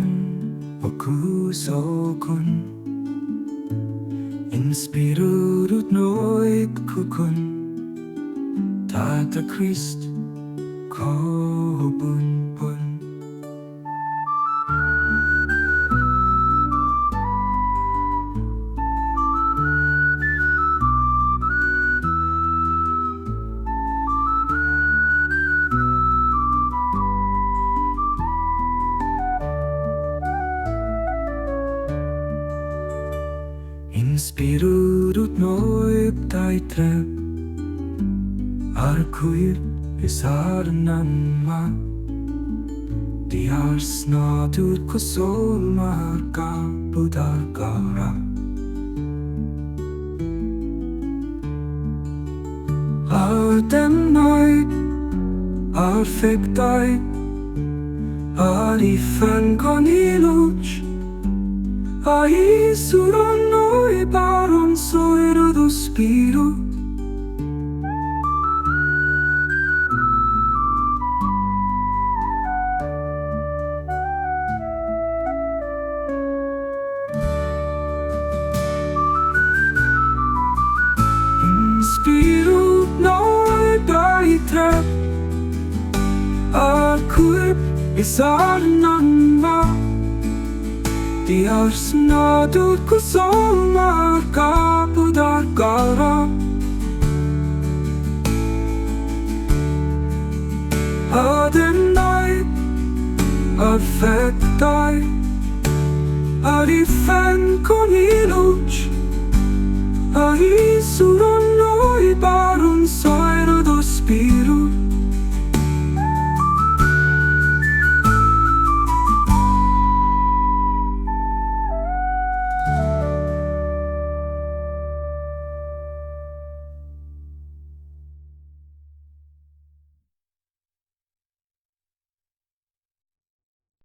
kun okusokun In Spirut nóeb kukun Tata Christ kobun bun In Spirut nóeb taitreb Arkuir is arnanma Di arsnadur kusol marga budargara Ardem noeb arfegdai Arifan koniluch Ai suron nóeb aron soiro do Spirut Spirut nóeb taitreb Arkuir is arnanma Di arsnadur kusol marga budargara Adem noeb arfegdai Arifan koniluch Ai suron